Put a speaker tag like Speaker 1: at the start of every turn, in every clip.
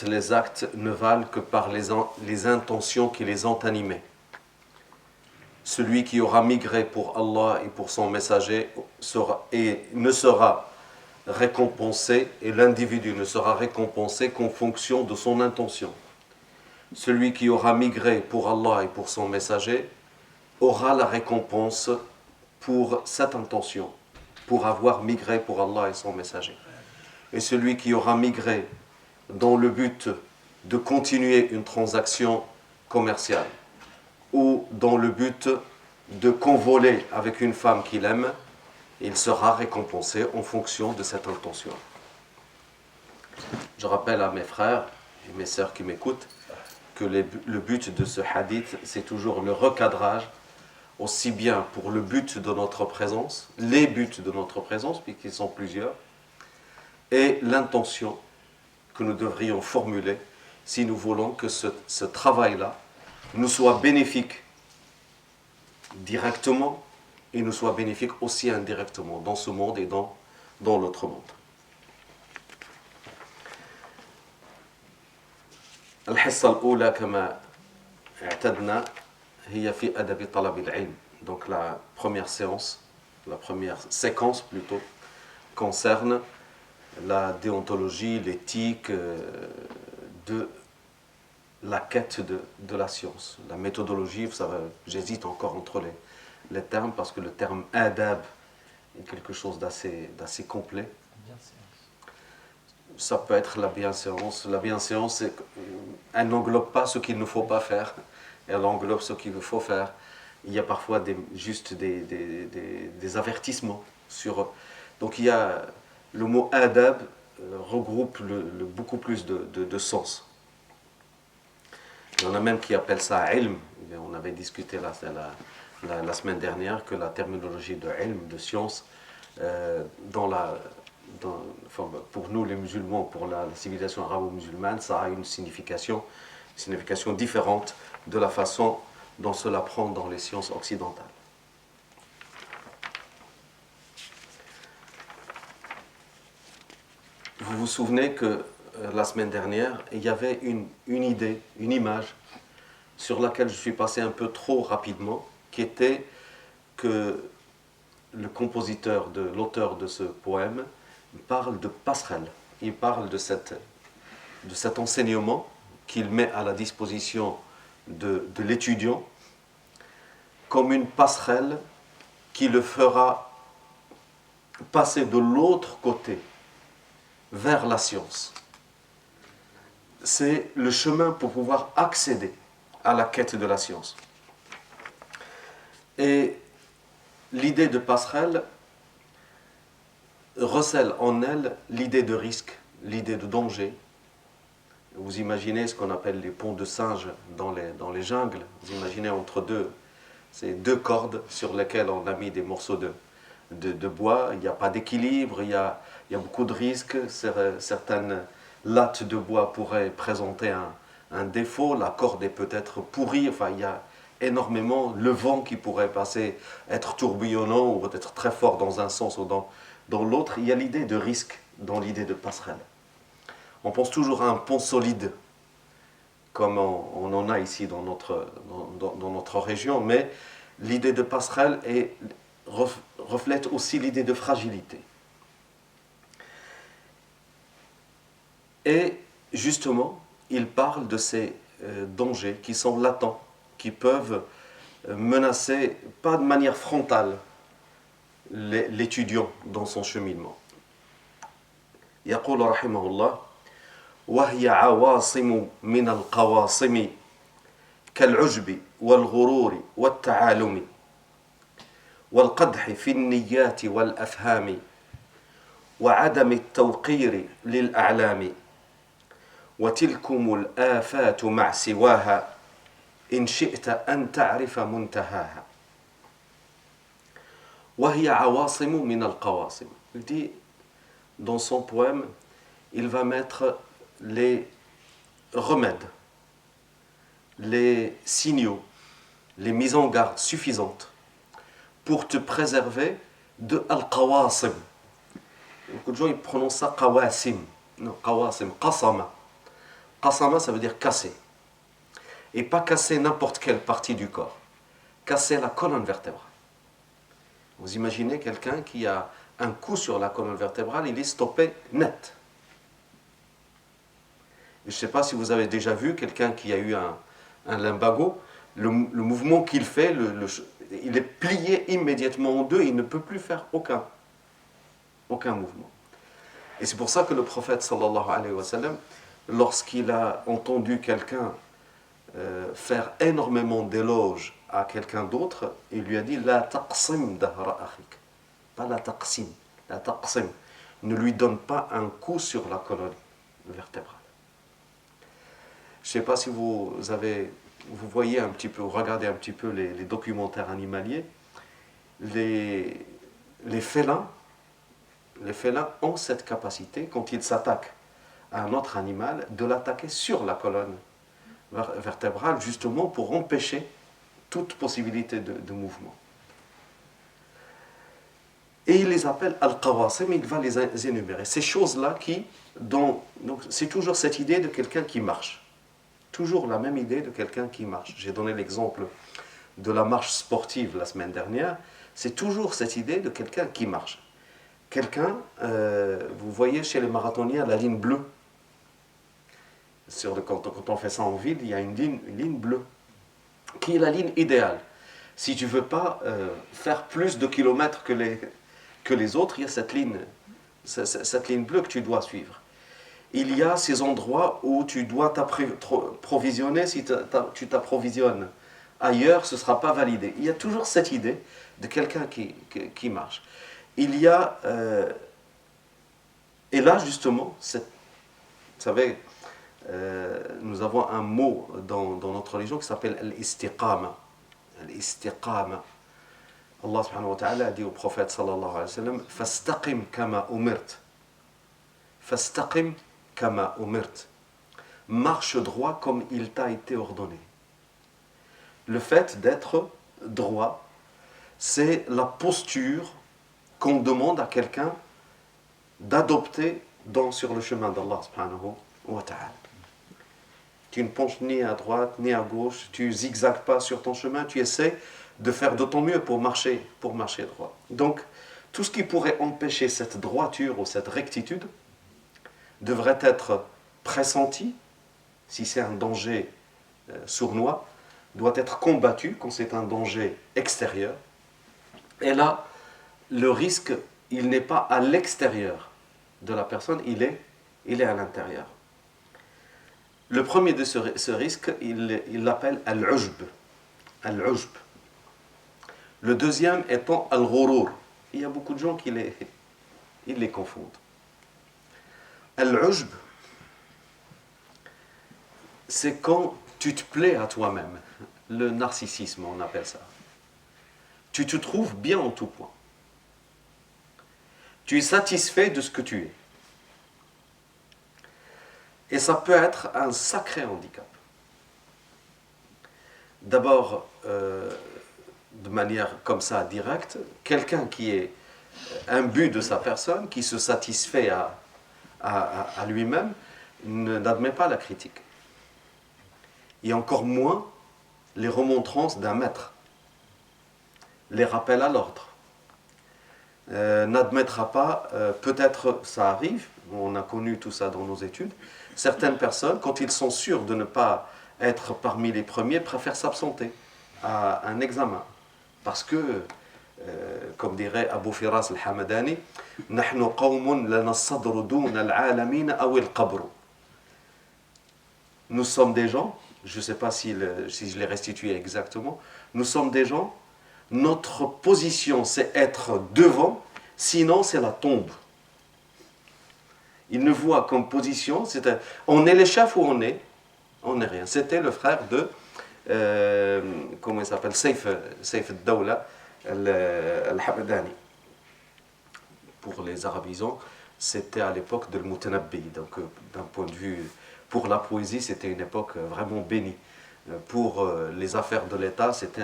Speaker 1: certes, les actes ne valent que par les intentions qui les ont animés. Celui qui aura migré pour Allah et pour son messager ne sera récompensé, et l'individu ne sera récompensé qu'en fonction de son intention. Celui qui aura migré pour Allah et pour son messager aura la récompense pour cette intention, pour avoir migré pour Allah et son messager. Et celui qui aura migré dans le but de continuer une transaction commerciale ou dans le but de convoler avec une femme qu'il aime, il sera récompensé en fonction de cette intention. Je rappelle à mes frères et mes sœurs qui m'écoutent que le but de ce hadith, c'est toujours le recadrage, aussi bien pour le but de notre présence, les buts de notre présence, puisqu'ils sont plusieurs, et l'intention que nous devrions formuler si nous voulons que ce travail-là nous soit bénéfique directement et nous soit bénéfique aussi indirectement dans ce monde et dans l'autre monde. الحصة الأولى كما اعتدنا هي في أدب طلب العلم. Donc la première séquence plutôt, concerne la déontologie, l'éthique de la quête de la science. La méthodologie, vous savez, j'hésite encore entre les termes parce que le terme adab est quelque chose d'assez complet. Ça peut être la bienséance. La bienséance, elle n'englobe pas ce qu'il ne faut pas faire, elle englobe ce qu'il faut faire. Il y a parfois juste des avertissements sur. Donc il y a le mot adab regroupe beaucoup plus de sens. Il y en a même qui appellent ça ilm. On avait discuté la semaine dernière que la terminologie de ilm, de science, pour nous les musulmans, pour la civilisation arabo-musulmane, ça a une signification différente de la façon dont cela prend dans les sciences occidentales. Vous vous souvenez que la semaine dernière, il y avait une idée, une image sur laquelle je suis passé un peu trop rapidement, qui était que l'auteur de ce poème parle de passerelle. Il parle de cet enseignement qu'il met à la disposition de l'étudiant comme une passerelle qui le fera passer de l'autre côté vers la science. C'est le chemin pour pouvoir accéder à la quête de la science. Et l'idée de passerelle recèle en elle l'idée de risque, l'idée de danger. Vous imaginez ce qu'on appelle les ponts de singe dans les jungles. Vous imaginez ces deux cordes sur lesquelles on a mis des morceaux de bois. Il n'y a pas d'équilibre, il y a beaucoup de risques. Certaines lattes de bois pourraient présenter un défaut. La corde est peut-être pourrie. Enfin, il y a énormément le vent qui pourrait passer, être tourbillonnant ou être très fort dans un sens ou dans l'autre. Il y a l'idée de risque dans l'idée de passerelle. On pense toujours à un pont solide, comme on en a ici dans notre région, mais l'idée de passerelle reflète aussi l'idée de fragilité. Et justement, il parle de ces dangers qui sont latents, qui peuvent menacer, pas de manière frontale, l'étudiant dans son cheminement. يقول رحمه الله وهي عواصم من القواصم كالعجب والغرور والتعالم والقدح في النيات والأفهام وعدم التوقير للأعلام وتلكم الآفات مع سواها إن شئت أن تعرف منتهاها وهي عواصم من القواصم. Il dit dans son poème, il va mettre les remèdes, les signaux, les mises en garde suffisantes pour te préserver de al-qawasim. Beaucoup de gens ils prononcent ça qawasim. Non, qawasim, qasama. Qasama, ça veut dire casser. Et pas casser n'importe quelle partie du corps. Casser la colonne vertébrale. Vous imaginez quelqu'un qui a un coup sur la colonne vertébrale, il est stoppé net. Je ne sais pas si vous avez déjà vu quelqu'un qui a eu un lumbago, le mouvement qu'il fait, il est plié immédiatement en deux, il ne peut plus faire aucun mouvement. Et c'est pour ça que le prophète sallallahu alayhi wa sallam, lorsqu'il a entendu quelqu'un faire énormément d'éloges à quelqu'un d'autre, il lui a dit la taqsim dahra akhik, pas la taqsim, la taqsim, ne lui donne pas un coup sur la colonne vertébrale. Je ne sais pas si vous voyez un petit peu, ou regardez un petit peu les documentaires animaliers, les félins ont cette capacité, quand ils s'attaquent à un autre animal, de l'attaquer sur la colonne vertébrale, justement pour empêcher toute possibilité de mouvement. Et il les appelle Al-Qawasim, il va les énumérer. Ces choses-là donc c'est toujours cette idée de quelqu'un qui marche. Toujours la même idée de quelqu'un qui marche. J'ai donné l'exemple de la marche sportive la semaine dernière. C'est toujours cette idée de quelqu'un qui marche. Quelqu'un, vous voyez chez les marathoniens la ligne bleue. Quand on fait ça en ville, il y a une ligne bleue, qui est la ligne idéale. Si tu ne veux pas faire plus de kilomètres que les autres, il y a cette ligne bleue que tu dois suivre. Il y a ces endroits où tu dois t'approvisionner. Si tu t'approvisionnes ailleurs, ce ne sera pas validé. Il y a toujours cette idée de quelqu'un qui marche. Il y a... et là, justement, vous savez, nous avons un mot dans notre religion qui s'appelle al-istiqama. Al-istiqama. Allah subhanahu wa ta'ala a dit au prophète sallallahu alayhi wa sallam fastaqim kama umirt. Fastaqim kama umirt. Marche droit comme il t'a été ordonné. Le fait d'être droit, c'est la posture qu'on demande à quelqu'un d'adopter sur le chemin d'Allah subhanahu wa ta'ala. Tu ne penches ni à droite ni à gauche, tu zigzags pas sur ton chemin, tu essaies de faire de ton mieux pour marcher droit. Donc, tout ce qui pourrait empêcher cette droiture ou cette rectitude devrait être pressenti, si c'est un danger sournois, doit être combattu quand c'est un danger extérieur. Et là, le risque, il n'est pas à l'extérieur de la personne, il est à l'intérieur. Le premier de ce risque, il l'appelle al-ujb. Al-ujb. Le deuxième étant al-ghurur. Il y a beaucoup de gens qui les confondent. Al-ujb, c'est quand tu te plais à toi-même. Le narcissisme, on appelle ça. Tu te trouves bien en tout point. Tu es satisfait de ce que tu es. Et ça peut être un sacré handicap. D'abord, de manière comme ça directe, quelqu'un qui est imbu de sa personne, qui se satisfait à lui-même, n'admet pas la critique. Et encore moins les remontrances d'un maître, les rappels à l'ordre. N'admettra pas, peut-être ça arrive, on a connu tout ça dans nos études, certaines personnes, quand ils sont sûrs de ne pas être parmi les premiers, préfèrent s'absenter à un examen. Parce que, comme dirait Abu Firas al-Hamadani, نحن قوم لنا الصدر دون العالمين أو القبر. Nous sommes des gens, je ne sais pas si je l'ai restitué exactement, nous sommes des gens, notre position c'est être devant, sinon c'est la tombe. Il ne voit comme position, on est les chefs ou on n'est rien. C'était le frère de, comment il s'appelle, Saif al-Dawla al-Hamadani. Pour les arabisants, c'était à l'époque de l'Mutanabbi. Donc, d'un point de vue, pour la poésie, c'était une époque vraiment bénie. Pour les affaires de l'État, c'était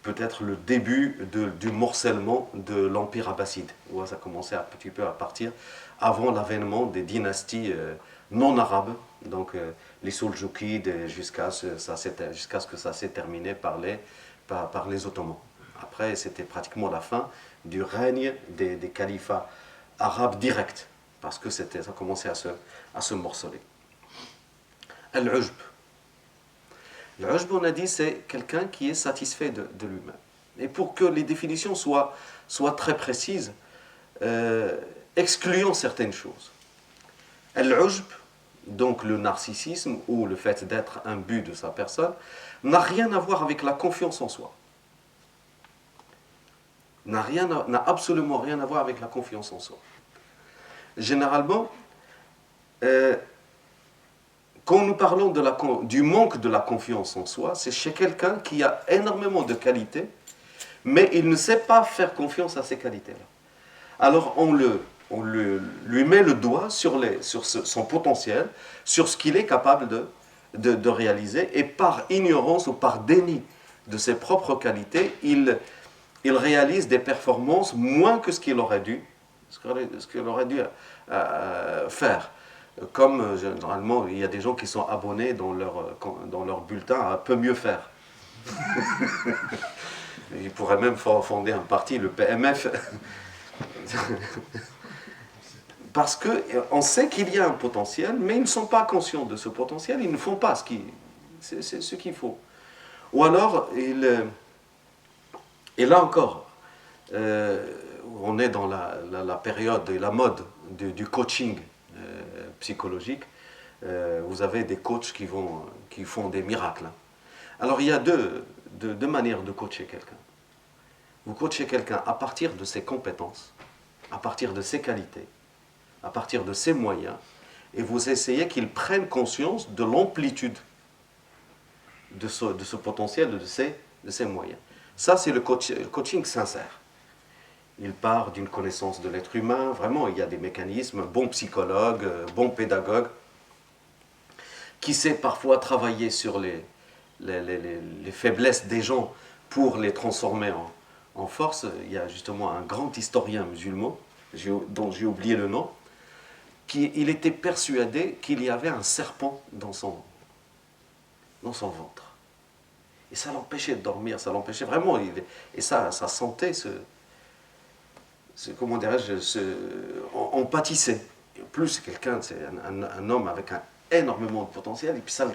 Speaker 1: peut-être le début du morcellement de l'Empire abbasside, où ça commençait un petit peu à partir avant l'avènement des dynasties non arabes, donc les Soldjoukides, jusqu'à ce que ça s'est terminé par les Ottomans. Après, c'était pratiquement la fin du règne des califats arabes directs, parce que ça commençait à se morceler. Al-Ujb. Al-Ujb, on a dit, c'est quelqu'un qui est satisfait de lui-même. Et pour que les définitions soient très précises, excluons certaines choses. Al-Ujb, donc le narcissisme ou le fait d'être un but de sa personne, n'a rien à voir avec la confiance en soi. N'a absolument rien à voir avec la confiance en soi. Généralement, quand nous parlons du manque de la confiance en soi, c'est chez quelqu'un qui a énormément de qualités, mais il ne sait pas faire confiance à ces qualités-là. Alors on lui met le doigt sur son potentiel, sur ce qu'il est capable de réaliser, et par ignorance ou par déni de ses propres qualités, il réalise des performances moins que ce qu'il aurait dû faire. Comme généralement, il y a des gens qui sont abonnés dans leur bulletin à peu mieux faire. Ils pourraient même fonder un parti, le PMF. Parce qu'on sait qu'il y a un potentiel, mais ils ne sont pas conscients de ce potentiel, ils ne font pas ce qu'il faut. Ou alors, et là encore, on est dans la période et la mode du coaching psychologique. Vous avez des coachs qui font des miracles. Alors il y a deux manières de coacher quelqu'un. Vous coachez quelqu'un à partir de ses compétences, à partir de ses qualités, à partir de ses moyens, et vous essayez qu'il prenne conscience de l'amplitude de ce potentiel, de ses moyens. Ça, c'est le coaching sincère. Il part d'une connaissance de l'être humain, vraiment, il y a des mécanismes, bon psychologue, bon pédagogue, qui sait parfois travailler sur les faiblesses des gens pour les transformer en force. Il y a justement un grand historien musulman, dont j'ai oublié le nom, il était persuadé qu'il y avait un serpent dans son ventre. Et ça l'empêchait de dormir, ça l'empêchait vraiment. Et sa santé comment dirais-je, on pâtissait. Et plus c'est quelqu'un, c'est un homme avec énormément de potentiel, et puis ça,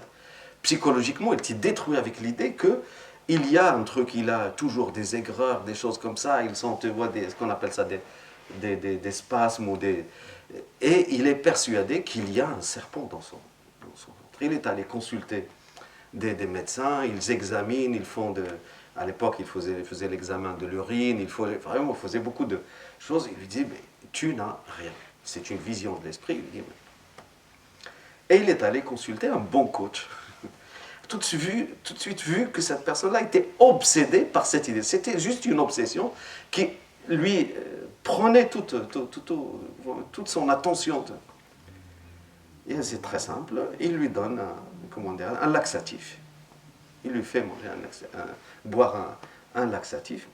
Speaker 1: psychologiquement, il était détruit avec l'idée qu'il y a un truc, il a toujours des aigreurs, des choses comme ça, il s'envoie ce qu'on appelle ça des spasmes et il est persuadé qu'il y a un serpent dans son ventre. Il est allé consulter des médecins, ils examinent, à l'époque, ils faisaient l'examen de l'urine, il faisait beaucoup de choses. Il lui dit, mais tu n'as rien. C'est une vision de l'esprit. Et il est allé consulter un bon coach. Tout de suite vu que cette personne-là était obsédée par cette idée. C'était juste une obsession qui lui prenait toute son attention. Et c'est très simple, il lui donne un laxatif. Il lui fait manger boire un laxatif.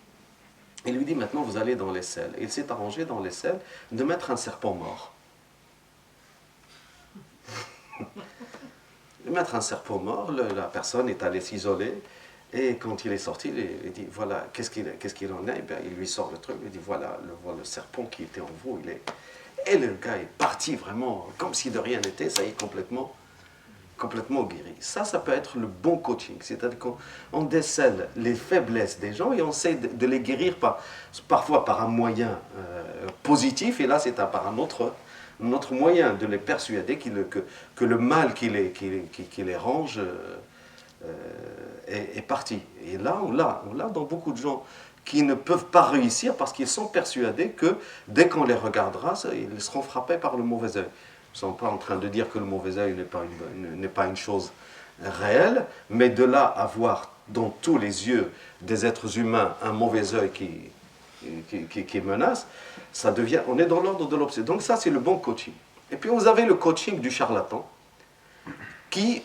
Speaker 1: Il lui dit maintenant vous allez dans les selles. Il s'est arrangé dans les selles de mettre un serpent mort. De mettre un serpent mort, la personne est allée s'isoler. Et quand il est sorti, il dit voilà, qu'est-ce qu'il en est? Et bien, il lui sort le truc, il dit voilà le serpent qui était en vous, il est. Et le gars est parti vraiment comme si de rien n'était, ça y est, complètement guéri. Ça peut être le bon coaching, c'est-à-dire qu'on décèle les faiblesses des gens et on essaie de les guérir parfois par un moyen positif, et là c'est par un autre moyen de les persuader que le mal qui les range est parti. Et là, on l'a dans beaucoup de gens qui ne peuvent pas réussir parce qu'ils sont persuadés que dès qu'on les regardera, ils seront frappés par le mauvais œil. Nous ne sommes pas en train de dire que le mauvais œil n'est pas une chose réelle, mais de là à voir dans tous les yeux des êtres humains un mauvais œil qui menace, on est dans l'ordre de l'obsession. Donc ça, c'est le bon coaching. Et puis vous avez le coaching du charlatan, qui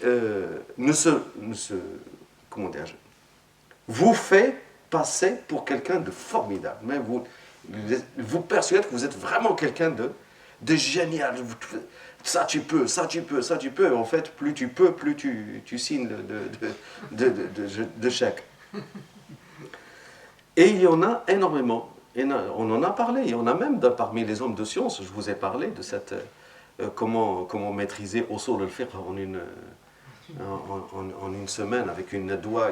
Speaker 1: comment dire, vous fait passer pour quelqu'un de formidable. Mais vous persuadez que vous êtes vraiment quelqu'un de génial, ça tu peux, ça tu peux, ça tu peux. En fait, plus tu peux, plus tu signes de chèques. Et il y en a énormément. Et on en a parlé. Il y en a même parmi les hommes de science. Je vous ai parlé de cette comment maîtriser usul al-fiqh en une semaine avec une doigt.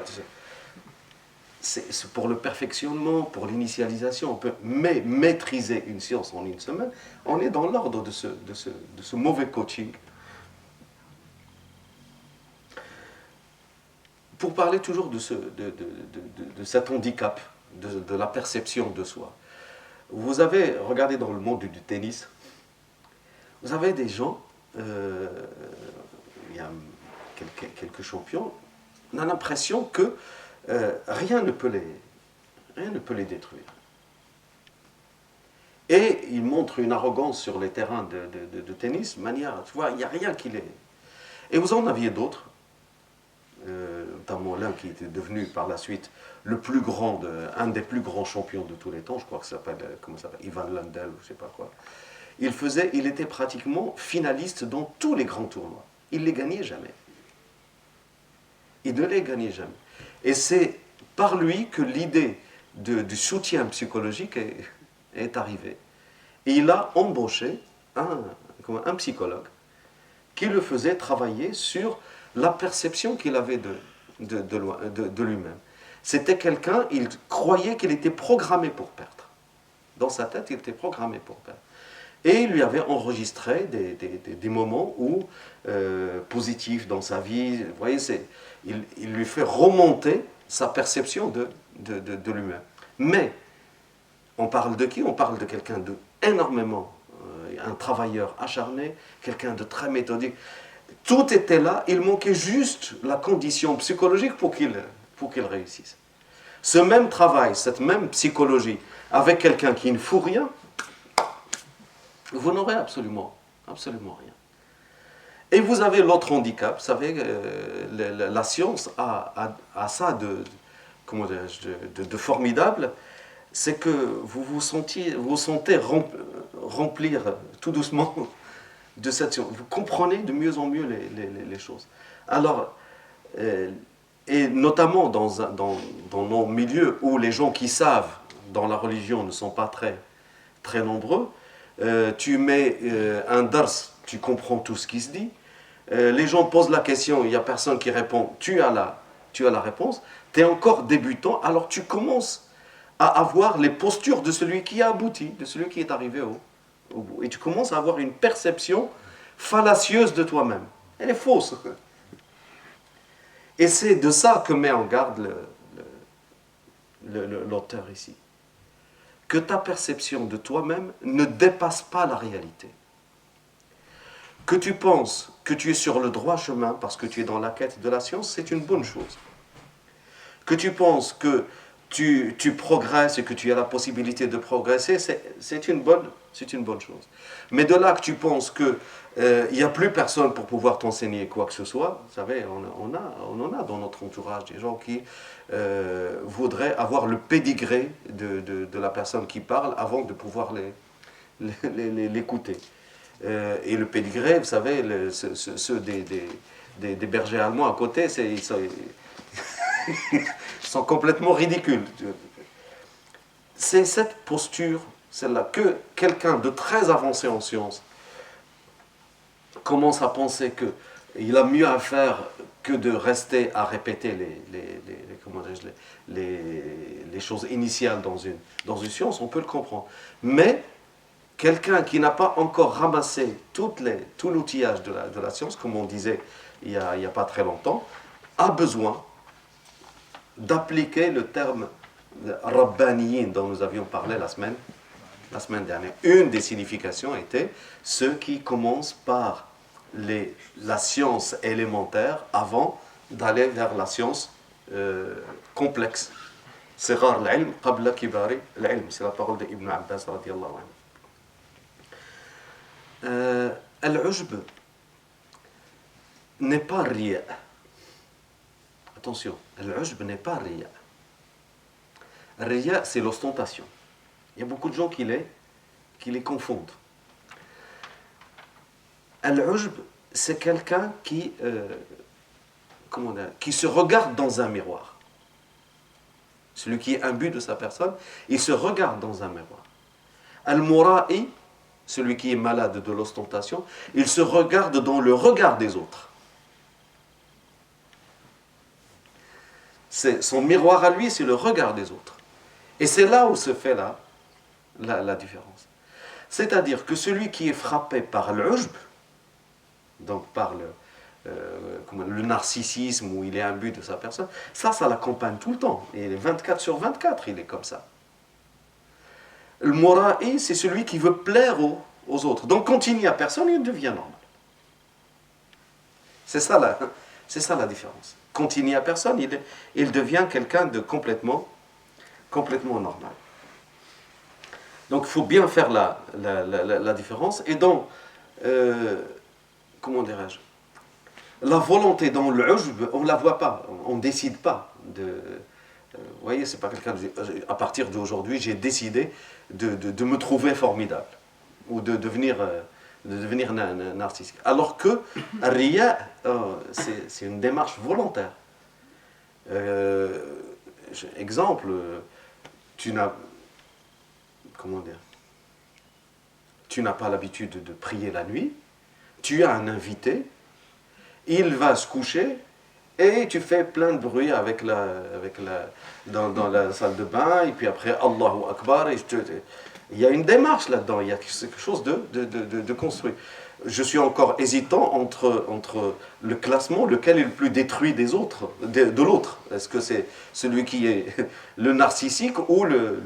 Speaker 1: C'est pour le perfectionnement, pour l'initialisation. On peut maîtriser une science en une semaine. On est dans l'ordre de ce mauvais coaching. Pour parler toujours de cet handicap, de la perception de soi. Vous avez, regardez dans le monde du tennis, vous avez des gens, il y a quelques champions, on a l'impression que rien ne peut les détruire. Et ils montrent une arrogance sur les terrains de tennis, manière, tu vois, il n'y a rien qui les... Et vous en aviez d'autres, notamment l'un qui était devenu par la suite un des plus grands champions de tous les temps, je crois que ça s'appelle, comment ça s'appelle, Ivan Lendl, ou je ne sais pas quoi. Il était pratiquement finaliste dans tous les grands tournois. Il ne les gagnait jamais. Il ne les gagnait jamais. Et c'est par lui que l'idée du soutien psychologique est arrivée. Et il a embauché un psychologue qui le faisait travailler sur la perception qu'il avait de lui-même. C'était quelqu'un, il croyait qu'il était programmé pour perdre. Dans sa tête, il était programmé pour perdre. Et il lui avait enregistré des moments positifs dans sa vie. Vous voyez, il lui fait remonter sa perception de lui-même. Mais, on parle de qui? On parle de quelqu'un d'énormément, un travailleur acharné, quelqu'un de très méthodique. Tout était là, il manquait juste la condition psychologique pour qu'il réussisse. Ce même travail, cette même psychologie, avec quelqu'un qui ne fout rien, vous n'aurez absolument rien. Et vous avez l'autre handicap, vous savez, la science a ça de formidable, c'est que vous vous sentez remplir tout doucement de cette science. Vous comprenez de mieux en mieux les choses. Alors, et notamment dans nos milieux où les gens qui savent dans la religion ne sont pas très nombreux, tu mets un dars, tu comprends tout ce qui se dit. Les gens posent la question, il n'y a personne qui répond, tu as la réponse. Tu es encore débutant, alors tu commences à avoir les postures de celui qui a abouti, de celui qui est arrivé au bout. Et tu commences à avoir une perception fallacieuse de toi-même. Elle est fausse. Et c'est de ça que met en garde l'auteur ici. Que ta perception de toi-même ne dépasse pas la réalité. Que tu penses que tu es sur le droit chemin parce que tu es dans la quête de la science, c'est une bonne chose. Que tu penses que tu progresses et que tu as la possibilité de progresser, c'est une bonne chose. Mais de là que tu penses qu'il n'y a plus personne pour pouvoir t'enseigner quoi que ce soit, vous savez, on en a dans notre entourage des gens qui voudraient avoir le pédigré de la personne qui parle avant de pouvoir l'écouter. Et le pédigré, vous savez, ceux des bergers allemands à côté, ils sont complètement ridicules. C'est cette posture, celle-là, que quelqu'un de très avancé en sciences commence à penser qu'il a mieux à faire que de rester à répéter les choses initiales dans une science, on peut le comprendre. Mais quelqu'un qui n'a pas encore ramassé tout l'outillage de la science, comme on disait il n'y a pas très longtemps, a besoin d'appliquer le terme rabbaniyin dont nous avions parlé la semaine dernière. Une des significations était ceux qui commencent par la science élémentaire avant d'aller vers la science complexe. Sighar al-ilm qabla kibari al-ilm. C'est la parole d'Ibn Abbas radiyallahu anhu. Al-ujb n'est pas riya. Attention, al-ujb n'est pas riya. Riya, c'est l'ostentation. Il y a beaucoup de gens qui les confondent. Al-Ujb, c'est quelqu'un qui se regarde dans un miroir. Celui qui est imbu de sa personne, il se regarde dans un miroir. Al-Mura'i, celui qui est malade de l'ostentation, il se regarde dans le regard des autres. Son miroir à lui, c'est le regard des autres. Et c'est là où se fait la différence. C'est-à-dire que celui qui est frappé par l'ujb, donc par le narcissisme, où il est imbu de sa personne, ça l'accompagne tout le temps. Et il est 24 sur 24, il est comme ça. Le mura'i, c'est celui qui veut plaire aux autres. Donc quand il n'y a personne, il devient normal. C'est ça la différence. Quand il n'y a personne, il devient quelqu'un de complètement normal. Donc il faut bien faire la différence. Et dans, comment dirais-je, la volonté dans l'ujb, on ne la voit pas, on ne décide pas. Vous voyez, c'est pas quelqu'un qui dit, à partir d'aujourd'hui, j'ai décidé de me trouver formidable ou de devenir narcissique. Alors que Riya, c'est une démarche volontaire. Exemple, tu n'as pas l'habitude de prier la nuit, tu as un invité, il va se coucher et tu fais plein de bruit dans la salle de bain, et puis après Allahu Akbar, il y a une démarche là-dedans, il y a quelque chose de construit. Je suis encore hésitant entre le classement, lequel est le plus détruit des autres, de l'autre. Est-ce que c'est celui qui est le narcissique ou le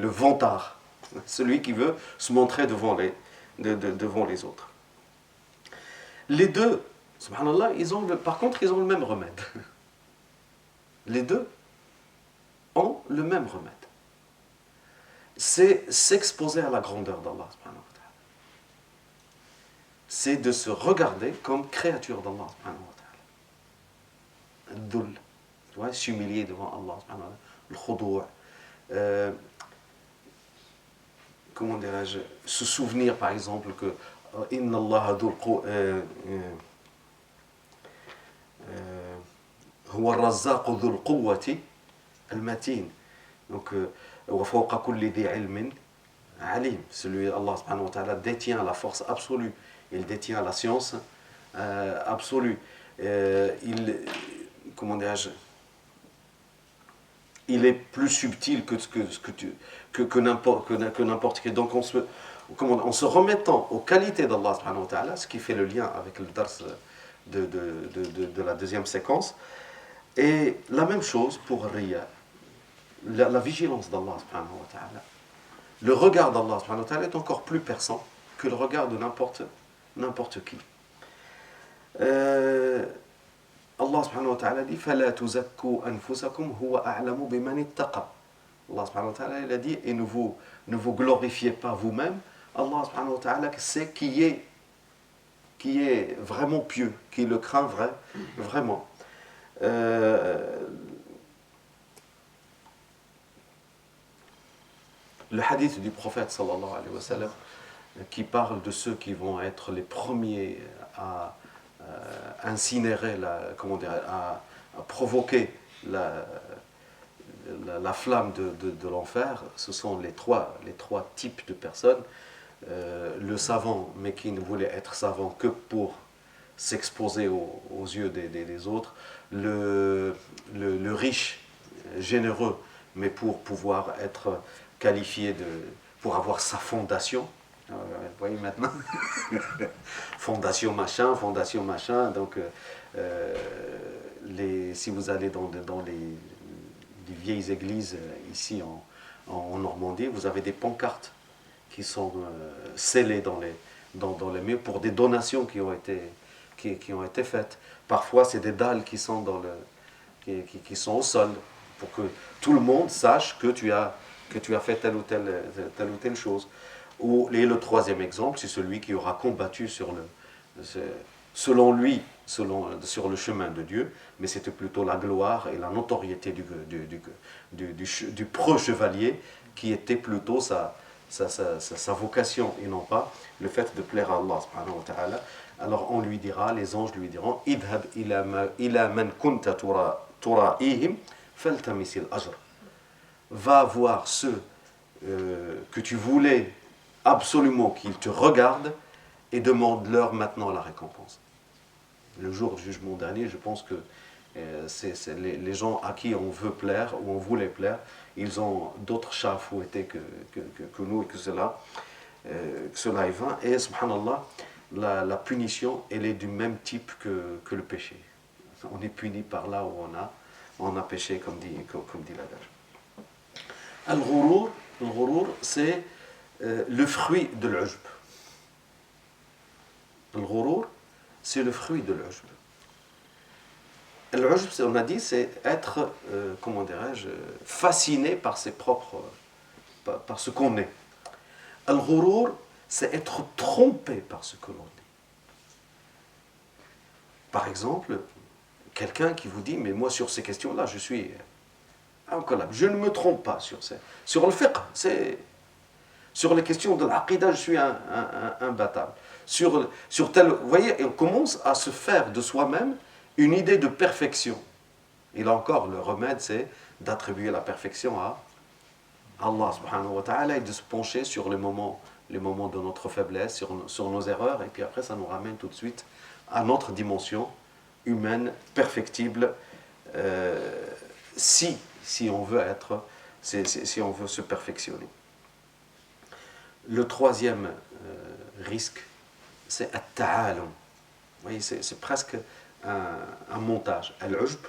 Speaker 1: vantard, celui qui veut se montrer devant les autres. Les deux, subhanallah, par contre, ils ont le même remède. Les deux ont le même remède. C'est s'exposer à la grandeur d'Allah, subhanahu wa ta'ala. C'est de se regarder comme créature d'Allah, subhanahu wa ta'ala. Dhul, tu vois, s'humilier devant Allah, subhanahu wa ta'ala. Le khudu', comment dirais-je, se souvenir par exemple que Inna Allah huwa ar-razzaq dhul quwwati al-matin. Donc wa fawqa kulli dhi ilmin alim. Celui Allah subhanahu wa ta'ala détient la force absolue, il détient la science absolue. Comment dirais-je, il est plus subtil que n'importe qui. Donc en se remettant aux qualités d'Allah subhanahu wa ta'ala, ce qui fait le lien avec le dars de la deuxième séquence, et la même chose pour Riya, la vigilance d'Allah subhanahu wa ta'ala. Le regard d'Allah subhanahu wa ta'ala est encore plus perçant que le regard de n'importe qui. Allah subhanahu wa ta'ala dit فَلَا تُزَكُّوا أَنفُسَكُمْ هُوَ أَعْلَمُ بِمَنِ اتَّقَى. Allah subhanahu wa ta'ala il a dit, et ne vous glorifiez pas vous-même. Allah subhanahu wa ta'ala c'est qui est vraiment pieux, qui le craint vraiment. Le hadith du prophète sallallahu alayhi wa sallam qui parle de ceux qui vont être les premiers à incinérer, à provoquer la flamme de l'enfer, ce sont les trois types de personnes. Le savant, mais qui ne voulait être savant que pour s'exposer aux yeux des autres. Le riche, généreux, mais pour pouvoir être qualifié pour avoir sa fondation. Vous voyez maintenant fondation machin. Donc, si vous allez dans les vieilles églises ici en Normandie, vous avez des pancartes qui sont scellées dans les murs pour des donations qui ont été faites. Parfois, c'est des dalles qui sont qui sont au sol pour que tout le monde sache que tu as fait telle ou telle chose. Et le troisième exemple, c'est celui qui aura combattu selon lui, sur le chemin de Dieu, mais c'était plutôt la gloire et la notoriété du pro-chevalier qui était plutôt sa vocation et non pas le fait de plaire à Allah subhanahu wa ta'ala. Alors on lui dira, les anges lui diront idhab ila man kunta tura'ihim faltamis al-ajr. Va voir ceux que tu voulais absolument qu'ils te regardent et demande-leur maintenant la récompense. Le jour du jugement dernier, je pense que c'est les gens à qui on veut plaire ou on voulait plaire, ils ont d'autres chats à fouetter que nous et que cela est vain. Et subhanallah, la punition, elle est du même type que le péché. On est puni par là où on a péché, comme dit l'adage. Al-ghurur, c'est le fruit de l'ujb. Al-ghurur, c'est le fruit de l'ujb. L'ujb, on a dit, c'est être, comment dirais-je, fasciné par ses propres, par ce qu'on est. Al-ghurur, c'est être trompé par ce que l'on est. Par exemple, quelqu'un qui vous dit, mais moi sur ces questions-là, je suis incollable. Je ne me trompe pas sur le fiqh, sur les questions de l'aqidah, je suis imbattable. Sur tel, vous voyez, on commence à se faire de soi-même une idée de perfection. Et là encore, le remède, c'est d'attribuer la perfection à Allah subhanahu wa ta'ala et de se pencher sur les moments de notre faiblesse, sur nos erreurs, et puis après, ça nous ramène tout de suite à notre dimension humaine, perfectible, si on veut si on veut se perfectionner. Le troisième risque, c'est at-ta'alum. Vous voyez, c'est presque un montage. Al-ujb,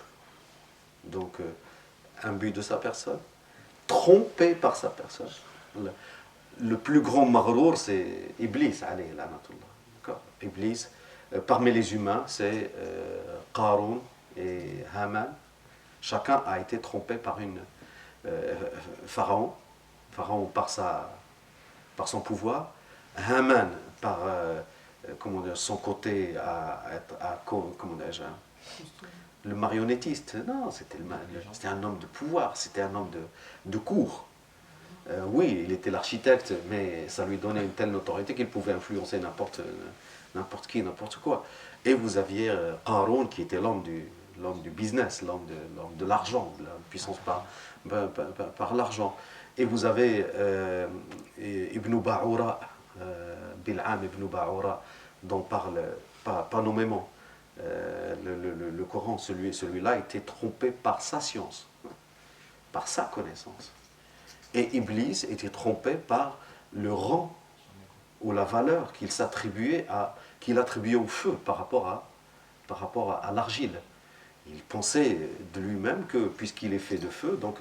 Speaker 1: donc un but de sa personne, trompé par sa personne. Le plus grand maghrour, c'est Iblis, alayhi lanatullah. D'accord? Iblis, parmi les humains, c'est Qarun et Haman. Chacun a été trompé par Pharaon par son pouvoir, Haman par son côté le marionnettiste. Non, c'était un homme de pouvoir, c'était un homme de cour. Oui, il était l'architecte, mais ça lui donnait une telle notoriété qu'il pouvait influencer n'importe qui, n'importe quoi. Et vous aviez Qarun qui était l'homme du business, l'homme de l'argent, de la puissance par l'argent. Et vous avez Ibn Ba'ura, Bil'am Ibn Ba'ura, dont parle pas nommément le Coran. Celui-là a été trompé par sa science, par sa connaissance. Et Iblis était trompé par le rang ou la valeur qu'il attribuait au feu par rapport à l'argile. Il pensait de lui-même que, puisqu'il est fait de feu, donc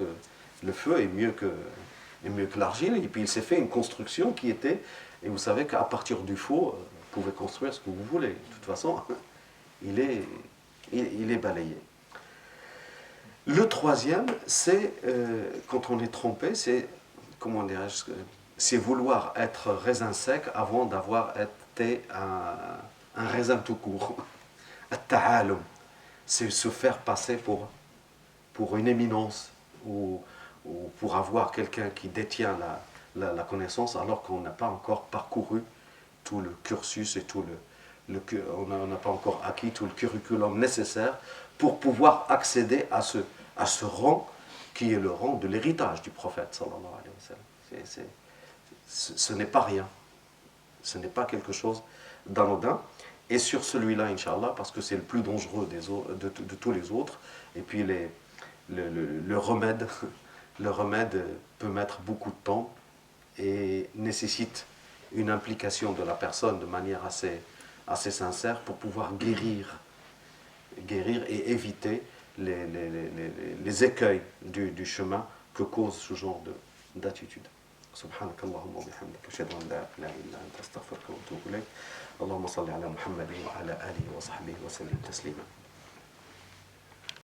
Speaker 1: le feu est mieux que l'argile. Et puis il s'est fait une construction qui était... Et vous savez qu'à partir du faux, vous pouvez construire ce que vous voulez. De toute façon, il est balayé. Le troisième, c'est, quand on est trompé, c'est, comment dirais-je, c'est vouloir être raisin sec avant d'avoir été un raisin tout court. At-ta'alum, c'est se faire passer pour une éminence ou pour avoir quelqu'un qui détient la connaissance alors qu'on n'a pas encore parcouru tout le cursus et on n'a pas encore acquis tout le curriculum nécessaire pour pouvoir accéder à ce rang qui est le rang de l'héritage du prophète sallallahu alayhi wa sallam. Ce n'est pas rien, ce n'est pas quelque chose d'anodin. Et sur celui-là, Inch'Allah, parce que c'est le plus dangereux de tous les autres, et puis le remède peut mettre beaucoup de temps et nécessite une implication de la personne de manière assez sincère pour pouvoir guérir et éviter les écueils du chemin que cause ce genre d'attitude. سبحانك اللهم وبحمدك أشهد أن لا إله إلا أنت أستغفرك وأتوب إليك اللهم صل على محمد وعلى آله وصحبه وسلم تسليما